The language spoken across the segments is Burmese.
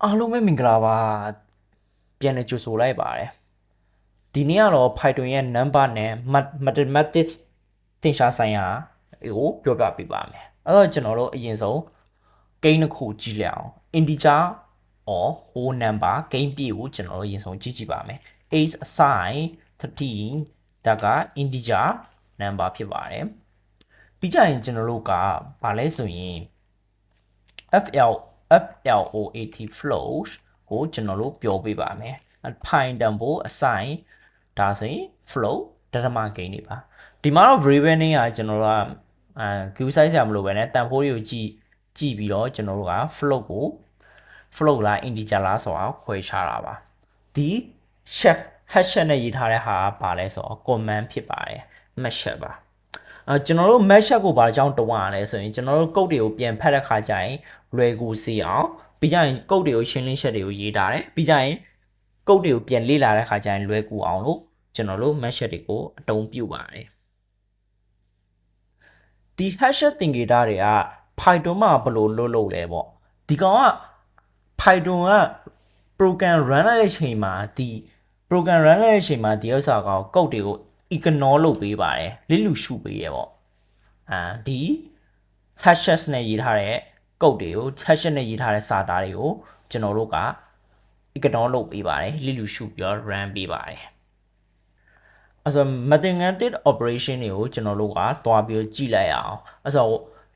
အားလုံးပဲမင်္ဂလာပါပြန်လည်ကြိုဆိုလိုက်ပါတယ်ဒီနေ့ကတော့ Python ရဲ့ number နဲ့ mathematics သင်ရှားဆိုင်ရာကိုပြောပြပေးပါမယ်အဲ့တော့ကျွန်တော်တို့အရင်ဆုံးကိန်းတစ်ခုကြည့်လိုက်အောင် integer or whole number ကိန်းပြည့်ကိုကျွန်တော်တို့အရင်ဆုံးကြည့်ပါမယ် a assign 13ဒါက integer number ဖြစ်ပါတယ်ပြီးကြရင်ကျွန်တော်တို့ကဘာလဲဆိုရင် float float ကိုကျွန်တော်တို့ပြောပြပါမယ် find တန်ဖိုး assign ဒါဆိုရင် float ဒသမကိန်းတွေပါဒီမှာတော့ variable name ကကျွန်တော်တို့ကqueue size ရမလို့ပဲねတန်ဖိုးတွေကိုကြည့်ပြီးတော့ကျွန်တော်တို့က float လား integer လားဆိုတာခွဲခြားတာပါဒီ hash နဲ့ရေးထားတဲ့ဟာကဘာလဲဆိုတော့ command ဖြစ်ပါတယ် mesh ပါကျွန်တော်တို့ mesh ကိုဘာကြောင့်တုံးရလဲဆိုရင်ကျွန်တော်တို့ code တွေကိုပြန်ဖတ်တဲ့ခါကျရင်လွယ်ကူစေအောင်ပြီးကြရင် code တွေကိုရှင်းလင်းချက်တွေကိုရေးထားတယ်ပြီးကြရင် code တွေကိုပြန်လေ့လာတဲ့ခါကျရင်လွယ်ကူအောင်လို့ကျွန်တော်တို့ mesh တွေကိုအသုံးပြုပါတယ်ဒီ hash သင်္ကေတတွေက Python မှာဘယ်လိုလုပ်လဲပေါ့ဒီကောင်က Python က program run လိုက်တဲ့အချိန်မှာဒီ program run လိုက်တဲ့အချိန်မှာဒီဥစ္စာက code တွေကို ignore လုပ်ပေးပါတယ်လစ်လူရှုပေးရပေါ့ဒီ hashes နဲ့ရေးထားတဲ့ code တွေကို hash နဲ့ရေးထားတဲ့စာသားတွေကိုကျွန်တော်တို့က ignore လုပ်ပေးပါတယ်လစ်လူရှုပြီးတော့ run ပေးပါတယ်အဲ့ဆို mathematical operation တွေကိုကျွန်တော်တို့ကတွားပြီးကြည့်လိုက်အောင်အဲ့ဆို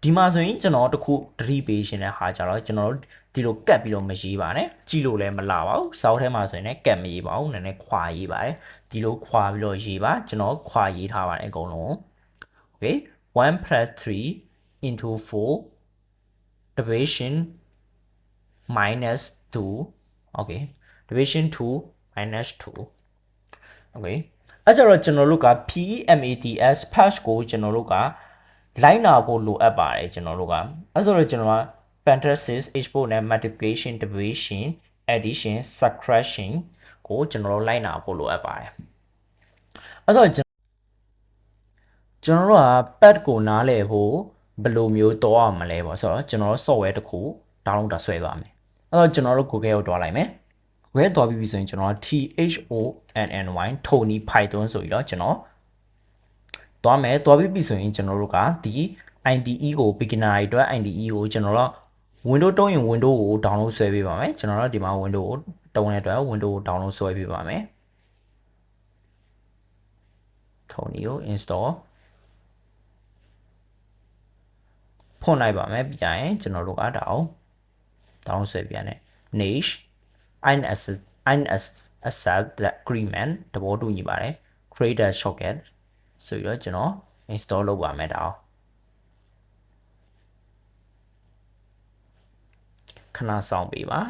ဒီမှာဆိုရင်ကျွန်တော်တခုသတိပေးရှင်တဲ့ဟာကြတော့ကျွန်တော်တို့ဒီလိုကတ်ပြီးတော့မရေးပါနဲ့ကြည့်လို့လည်းမလာပါဘူးစောက်ထဲမှာဆိုရင်လည်းကတ်မရေးပါဘူးနည်းနည်းခွာရေးပါတယ်ဒီလိုခွာပြီးတော့ရေးပါကျွန်တော်ခွာရေးထားပါတယ်အကုန်လုံး okay 1 plus 3 into 4 division minus 2 okay division 2 minus 2 okay အဲ့ကြတော့ကျွန်တော်တို့က PEMATS patch ကိုကျွန်တော်တို့ကလိုက်နာဖို့လိုအပ်ပါတယ်ကျွန်တော်တို့ကအဲ့ဆိုတော့ကျွန်တော်က parenthesis export နဲ့ multiplication division addition subtraction ကိုကျွန်တော်တို့လိုက်နာဖို့လိုအပ်ပါတယ်အဲ့ဆိုကျွန်တော်တို့က pad ကိုနားလည်ဖို့ဘယ်လိုမျိုးတော့ရမလဲပေါ့ဆိုတော့ကျွန်တော်တို့ software တစ်ခု download တာဆွဲပါမယ်အဲ့တော့ကျွန်တော်တို့ Google ကိုတွားလိုက်မယ်ဝဲသွားပြီးဆိုရင်ကျွန်တော် THONNY Tony Python ဆိုပြီးတော့ကျွန်တော်သွားမယ်သွားပြီးဆိုရင်ကျွန်တော်တို့ကဒီ IDE ကို beginner တွေအတွက် IDE ကိုကျွန်တော်တို့ Windows တုံးရင် Windows ကို download ဆွဲပေးပါမယ်ကျွန်တော်တို့ဒီမှာ Windows ကိုတုံးတဲ့အတွက် Windows ကို download ဆွဲပေးပါမယ် Tony ကို install ဖွင့်လိုက်ပါမယ်ပြီးရင်ကျွန်တော်တို့ကဒါအောင် download ဆွဲပြန်တယ် niche accept the agreement တဘောတူညီပါတယ် create a socket ဆိုပြီးတော့ကျွန်တော် install လုပ်ပါမယ်ဒါအောင်ခဏဆောင်ပေးပါ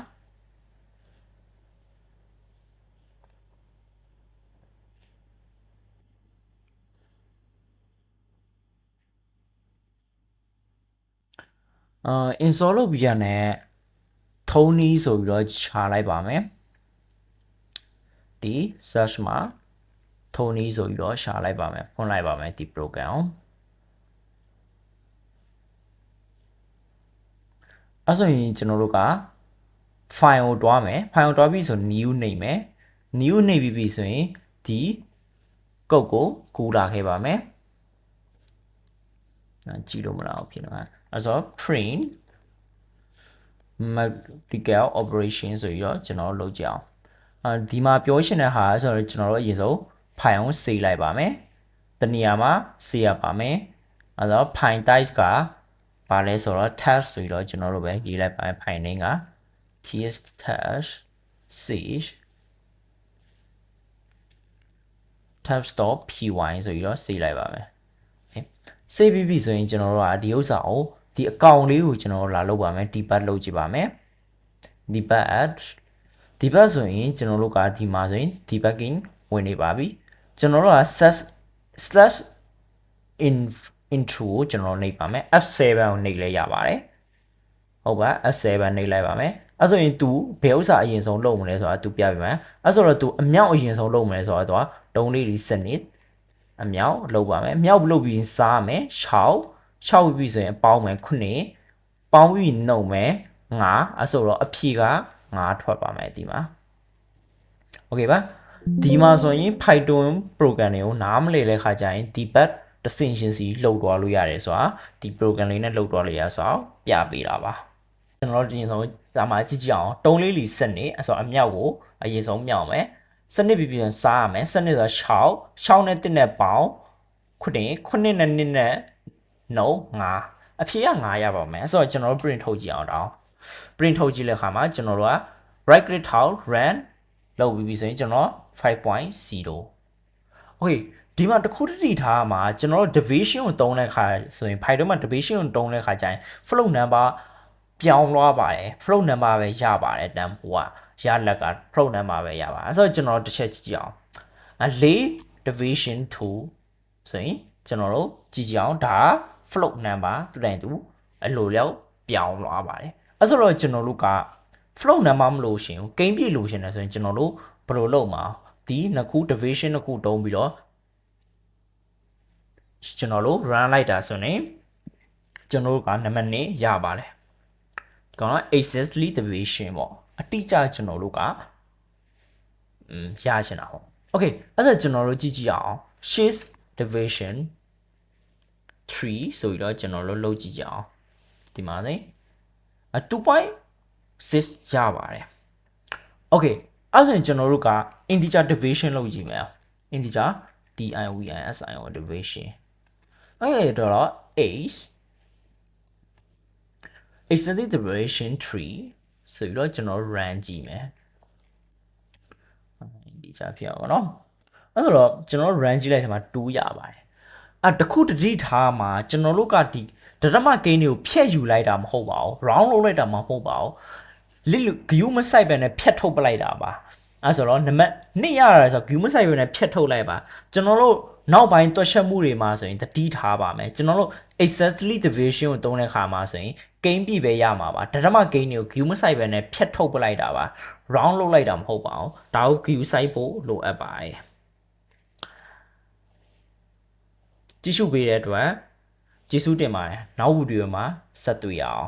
install လုပ်ပြီးရတဲ့ Tony ဆိုပြီးတော့ခြာလိုက်ပါမယ်ဒီ search မှာ Tony ဆိုပြီးတော့ရှာလိုက်ပါမယ်ဖွင့်လိုက်ပါမယ်ဒီ program အဲ့ဆိုရင်ကျွန်တော်တို့က file ကိုတွားမယ် file ကိုတွားပြီးဆို new နှိပ်မယ် new နှိပ်ပြီးဆိုရင်ဒီ code ကိုကူးလာခဲ့ပါမယ်ကြည့်လို့မလားဖြစ်နေတာအဲ့ဆို print multiple operation ဆိုပြီးတော့ကျွန်တော်လုပ်ကြအောင်ဒီမှာပြောရှင်တဲ့ဟာဆိုတော့ကျွန်တော်တို့အရင်ဆုံး file ကို save လိုက်ပါမယ်တနေရာမှာ save ရပါမယ်အဲ့တော့ file type ကဘာလဲဆိုတော့ text ဆိုပြီးတော့ကျွန်တော်တို့ပဲရေးလိုက်ပါမယ် file name က ts text save tabs.py ဆိုပြီးတော့ save လိုက်ပါမယ် save ပြီးပြီဆိုရင်ကျွန်တော်တို့ကဒီဥစ္စာကိုဒီအကောင့်လေးကိုကျွန်တော်တို့လာလုပ်ပါမယ် debug လုပ်ကြည့်ပါမယ် debug ဆိုရင်ကျွန်တော်တို့ကဒီမှာဆိုရင် debugging ဝင်နေပါပြီကျွန်တော်တို့က /intro ကိုကျွန်တော်နှိပ်ပါမယ် F7 ကိုနှိပ်လဲရပါတယ်ဟုတ်ပါ F7 နှိပ်လိုက်ပါမယ်အဲ့ဆိုရင် तू ဘယ်ဥစ္စာအရင်ဆုံးလုပ်မလဲဆိုတာ तू ပြပြမယ်အဲ့ဆိုတော့ तू အမြောက်အရင်ဆုံးလုပ်မလဲဆိုတာ तू တုံးလေးဒီစနစ်အမြောက်လုပ်ပါမယ်မြောက်လုပ်ပြီးစားမယ်6ပြီးဆိုရင်ပေါင်းမယ်9ပေါင်းပြီးနှုတ်မယ်9အဲ့ဆိုတော့အဖြေက 5ထွက်ပါမယ်ဒီမှာโอเคပါဒီမှာဆိုရင် Python program တွေကိုနားမလည်တဲ့ခါကျရင် debug တဆင့်ချင်းစီလှုပ်သွားလို့ရတယ်ဆိုတာဒီ program လေးနဲ့လှုပ်သွားလို့ရဆိုတာပြပေးတာပါကျွန်တော်တို့ဒီရင်ဆုံးဒါမှကြည့်ကြည့်အောင်တုံးလေးလီစနစ်ဆိုတော့အမြောက်ကိုအရင်ဆုံးမြောက်မယ်စနစ်ပြီးပြန်စားရမယ်စနစ်ဆို6နဲ့1နဲ့ပေါင်း9နဲ့2နဲ့နှုတ်5အဖြေက9ရပါမယ်ဆိုတော့ကျွန်တော်တို့ print ထုတ်ကြည့်အောင်တော့ print ထုတ်ကြည့်တဲ့အခါမှာကျွန်တော်တို့က right click ထောက် run လုပ်ပြီးပြီဆိုရင်ကျွန်တော် 5.0 okay ဒီမှာတခုတည်းထားမှာကျွန်တော်တို့ division ကိုတုံးတဲ့အခါဆိုရင် Python မှာ division ကိုတုံးတဲ့အခါကျရင် float number ပြောင်းသွားပါတယ် float number ပဲရပါတယ်တန်ဖိုးကရလက်က float number ပဲရပါတယ်ဆိုတော့ကျွန်တော်တစ်ချက်ကြည့်ကြအောင်4 division 2ဆိုရင်ကျွန်တော်တို့ကြည့်ကြအောင်ဒါ float number တူတိုင်းတူအဲ့လိုလောက်ပြောင်းသွားပါတယ်အဲ့ဆိုတော့ကျွန်တော်တို့က float number မလို့ရှင်ဂိမ်းပြည့်လို့ရှင်တယ်ဆိုရင်ကျွန်တော်တို့ဘယ်လိုလုပ်မှာဒီနှစ်ခု division နှစ်ခုတုံးပြီးတော့ကျွန်တော်တို့ run လိုက်တာဆိုရင်ကျွန်တော်တို့ကနံပါတ်1ရပါတယ်ဒီကောင်က exactly division ပေါ့အတိအကျကျွန်တော်တို့ကရချင်တာပေါ့ okay အဲ့ဒါကျွန်တော်တို့ကြည့်ကြည့်အောင် shift division 3ဆိုပြီးတော့ကျွန်တော်တို့လုပ်ကြည့်ကြအောင်ဒီမှာလေ2.6 ရပါတယ် okay အဲ့ဆိုရင်ကျွန်တော်တို့က integer division လုပ်ကြည့်မယ် integer division division အဲ့တော့ exactly division 3ဆိုပြီးတော့ကျွန်တော် run ကြည့်မယ် integer ဖြစ်အောင်เนาะအဲ့တော့ကျွန်တော် run ကြည့်လိုက်တဲ့မှာ2ရပါတယ်တခုတတိထားမှာကျွန်တော်တို့ကဒီဒရမကိန်းတွေကိုဖျက်ယူလိုက်တာမဟုတ်ပါဘူး round လုပ်လိုက်တာမဟုတ်ပါဘူးလစ် view မဆိုင်ပဲနဲ့ဖျက်ထုတ်ပလိုက်တာပါအဲ့ဆိုတော့နံပါတ်2ရတာဆို view မဆိုင်ပဲနဲ့ဖျက်ထုတ်လိုက်ပါကျွန်တော်တို့နောက်ပိုင်းတွက်ချက်မှုတွေမှာဆိုရင်တတိထားပါမယ်ကျွန်တော်တို့ exactly division ကိုသုံးတဲ့ခါမှာဆိုရင်ကိန်းပြပဲရမှာပါဒရမကိန်းတွေကို view မဆိုင်ပဲနဲ့ဖျက်ထုတ်ပလိုက်တာပါ round လုပ်လိုက်တာမဟုတ်ပါဘူးဒါကို view ဆိုင်ဖို့လိုအပ်ပါတယ်ကြည့်ရှုပေးတဲ့အတွက်ကျေးဇူးတင်ပါတယ်နောက်ဗီဒီယိုမှာဆက်တွေ့ရအောင်